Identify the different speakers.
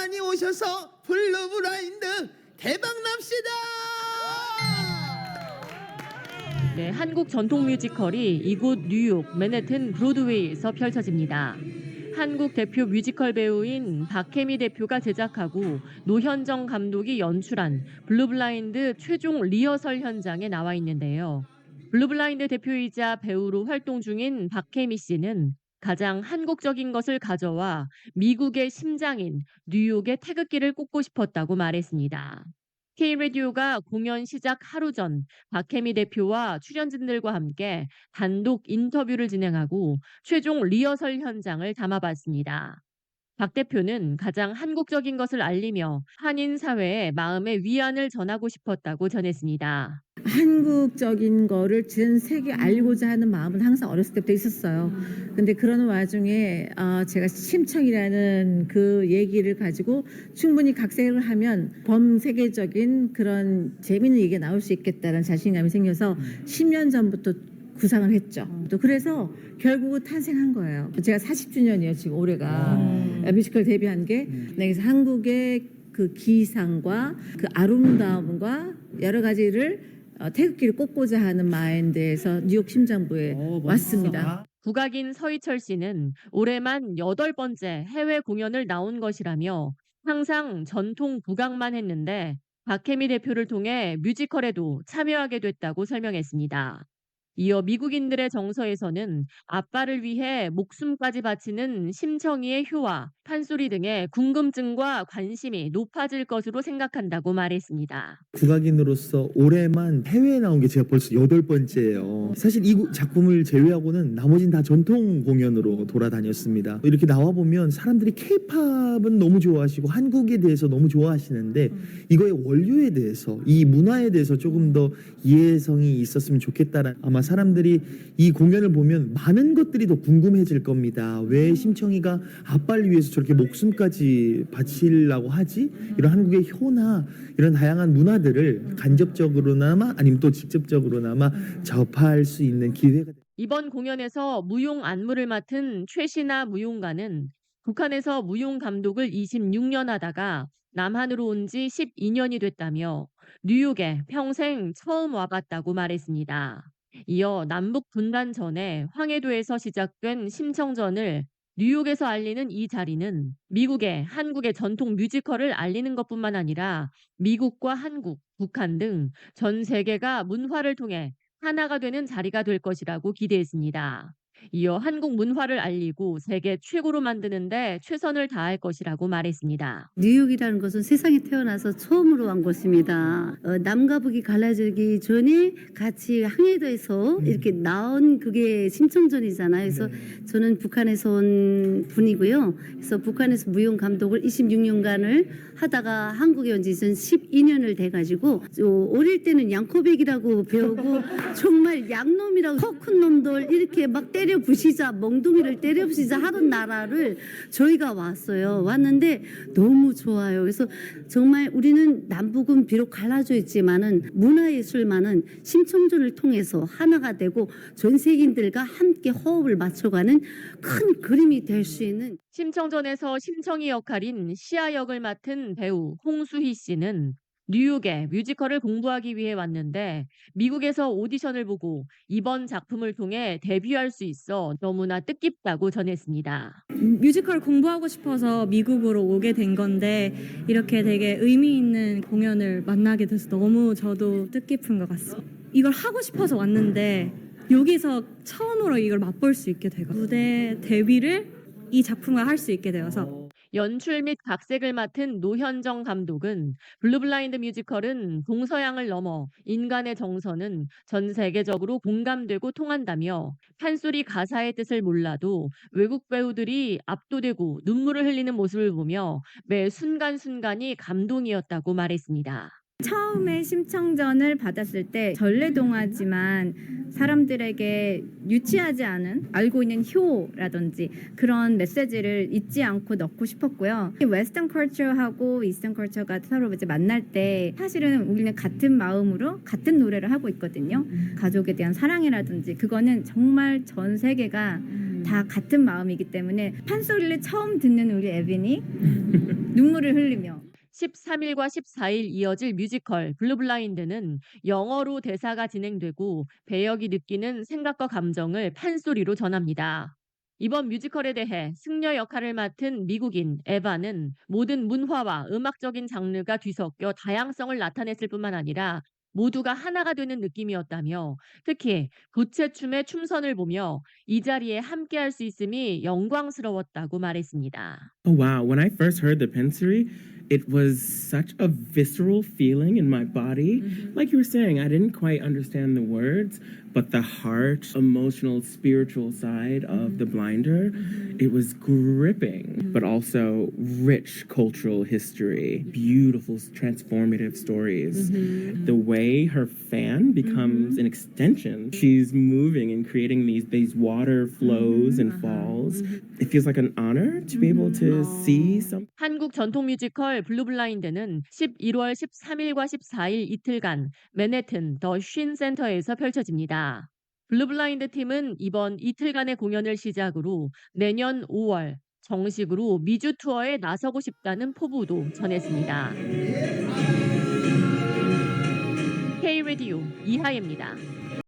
Speaker 1: 많이 오셔서 블루블라인드 대박 납시다.
Speaker 2: 네, 한국 전통 뮤지컬이 이곳 뉴욕 맨해튼 브로드웨이에서 펼쳐집니다. 한국 대표 뮤지컬 배우인 박혜미 대표가 제작하고 노현정 감독이 연출한 블루블라인드 최종 리허설 현장에 나와 있는데요. 블루블라인드 대표이자 배우로 활동 중인 박혜미 씨는 가장 한국적인 것을 가져와 미국의 심장인 뉴욕의 태극기를 꽂고 싶었다고 말했습니다. K-라디오가 공연 시작 하루 전 박혜미 대표와 출연진들과 함께 단독 인터뷰를 진행하고 최종 리허설 현장을 담아봤습니다. 박 대표는 가장 한국적인 것을 알리며 한인 사회에 마음의 위안을 전하고 싶었다고 전했습니다.
Speaker 3: 한국적인 거를 전 세계 알고자 하는 마음은 항상 어렸을 때부터 있었어요. 근데 그런 와중에 제가 심청이라는 그 얘기를 가지고 충분히 각색을 하면 범세계적인 그런 재미있는 얘기가 나올 수 있겠다는 자신감이 생겨서 10년 전부터 구상을 했죠. 또 그래서 결국은 탄생한 거예요. 제가 40주년이에요, 지금 올해가. 뮤지컬 데뷔한 게. 그래서 한국의 그 기상과 그 아름다움과 여러 가지를 태극기를 꽂고자 하는 마인드에서 뉴욕 심장부에 왔습니다.
Speaker 2: 국악인 서희철 씨는 올해만 8번째 해외 공연을 나온 것이라며 항상 전통 국악만 했는데 박혜미 대표를 통해 뮤지컬에도 참여하게 됐다고 설명했습니다. 이어 미국인들의 정서에서는 아빠를 위해 목숨까지 바치는 심청이의 효와 판소리 등의 궁금증과 관심이 높아질 것으로 생각한다고 말했습니다.
Speaker 1: 국악인으로서 올해만 해외에 나온 게 제가 벌써 8번째예요. 사실 이 작품을 제외하고는 나머진 다 전통 공연으로 돌아다녔습니다. 이렇게 나와보면 사람들이 케이팝은 너무 좋아하시고 한국에 대해서 너무 좋아하시는데 이거의 원료에 대해서 이 문화에 대해서 조금 더 이해성이 있었으면 좋겠다라는 아마 사람들이 이 공연을 보면 많은 것들이 더 궁금해질 겁니다. 왜 심청이가 아빠를 위해서 저렇게 목숨까지 바치려고 하지? 이런 한국의 효나 이런 다양한 문화들을 간접적으로나마 아니면 또 직접적으로나마 접할 수 있는 기회가
Speaker 2: 이번 공연에서 무용 안무를 맡은 최신아 무용가는 북한에서 무용 감독을 26년 하다가 남한으로 온 지 12년이 됐다며 뉴욕에 평생 처음 와봤다고 말했습니다. 이어 남북 분단 전에 황해도에서 시작된 심청전을 뉴욕에서 알리는 이 자리는 미국의 한국의 전통 뮤지컬을 알리는 것뿐만 아니라 미국과 한국, 북한 등 전 세계가 문화를 통해 하나가 되는 자리가 될 것이라고 기대했습니다. 이어 한국 문화를 알리고 세계 최고로 만드는데 최선을 다할 것이라고 말했습니다.
Speaker 4: 뉴욕이라는 것은 세상에 태어나서 처음으로 온 곳입니다. 남과 북이 갈라지기 전에 같이 항해도에서 이렇게 나온 그게 심청전이잖아요. 그래서 저는 북한에서 온 분이고요. 그래서 북한에서 무용 감독을 26년간을 하다가 한국에 온 지 12년을 돼가지고 어릴 때는 양코백이라고 배우고 정말 양놈이라고 코 큰 놈들 이렇게 막 때려 부시자 멍둥이를 때려 부시자 하던 나라를 저희가 왔는데 너무 좋아요. 그래서 정말 우리는 남북은 비록 갈라져 있지만은 문화예술만은 심청전을 통해서 하나가 되고 전 세계인들과 함께 호흡을 맞춰가는 큰 그림이 될 수 있는
Speaker 2: 심청전에서 심청이 역할인 시아 역을 맡은 배우 홍수희 씨는 뉴욕에 뮤지컬을 공부하기 위해 왔는데 미국에서 오디션을 보고 이번 작품을 통해 데뷔할 수 있어 너무나 뜻깊다고 전했습니다.
Speaker 5: 뮤지컬 공부하고 싶어서 미국으로 오게 된 건데 이렇게 되게 의미 있는 공연을 만나게 돼서 너무 저도 뜻깊은 것 같습니다. 이걸 하고 싶어서 왔는데 여기서 처음으로 이걸 맛볼 수 있게 되고 무대 데뷔를 이 작품과 할 수 있게 되어서
Speaker 2: 연출 및 각색을 맡은 노현정 감독은 블루블라인드 뮤지컬은 동서양을 넘어 인간의 정서는 전 세계적으로 공감되고 통한다며 판소리 가사의 뜻을 몰라도 외국 배우들이 압도되고 눈물을 흘리는 모습을 보며 매 순간순간이 감동이었다고 말했습니다.
Speaker 6: 처음에 심청전을 받았을 때 전래동화지만 사람들에게 유치하지 않은 알고 있는 효라든지 그런 메시지를 잊지 않고 넣고 싶었고요. 웨스턴 컬처하고 이스턴 컬처가 서로 이제 만날 때 사실은 우리는 같은 마음으로 같은 노래를 하고 있거든요. 가족에 대한 사랑이라든지 그거는 정말 전 세계가 다 같은 마음이기 때문에 판소리를 처음 듣는 우리 에빈이 눈물을 흘리며
Speaker 2: 13일과 14일 이어질 뮤지컬 블루블라인드는 영어로 대사가 진행되고 배역이 느끼는 생각과 감정을 판소리로 전합니다. 이번 뮤지컬에 대해 승려 역할을 맡은 미국인 에바는 모든 문화와 음악적인 장르가 뒤섞여 다양성을 나타냈을 뿐만 아니라 모두가 하나가 되는 느낌이었다며 특히 부채춤의 춤선을 보며 이 자리에 함께할 수 있음이 영광스러웠다고 말했습니다.
Speaker 7: Oh wow, when I first heard the Pensuri, it was such a visceral feeling in my body. Like you were saying, I didn't quite understand the words, but the heart, emotional, spiritual side of the blinder, it was gripping, but also rich cultural history, beautiful, transformative stories. The way her fan becomes an extension, she's moving and creating these water flows and falls. It feels like an honor to be able to see something.
Speaker 2: 한국 전통 뮤지컬 블루블라인드는 11월 13일과 14일 이틀간 맨해튼 더 쉰 센터에서 펼쳐집니다. 블루블라인드 팀은 이번 이틀간의 공연을 시작으로 내년 5월 정식으로 미주 투어에 나서고 싶다는 포부도 전했습니다. K-라디오 이하예입니다.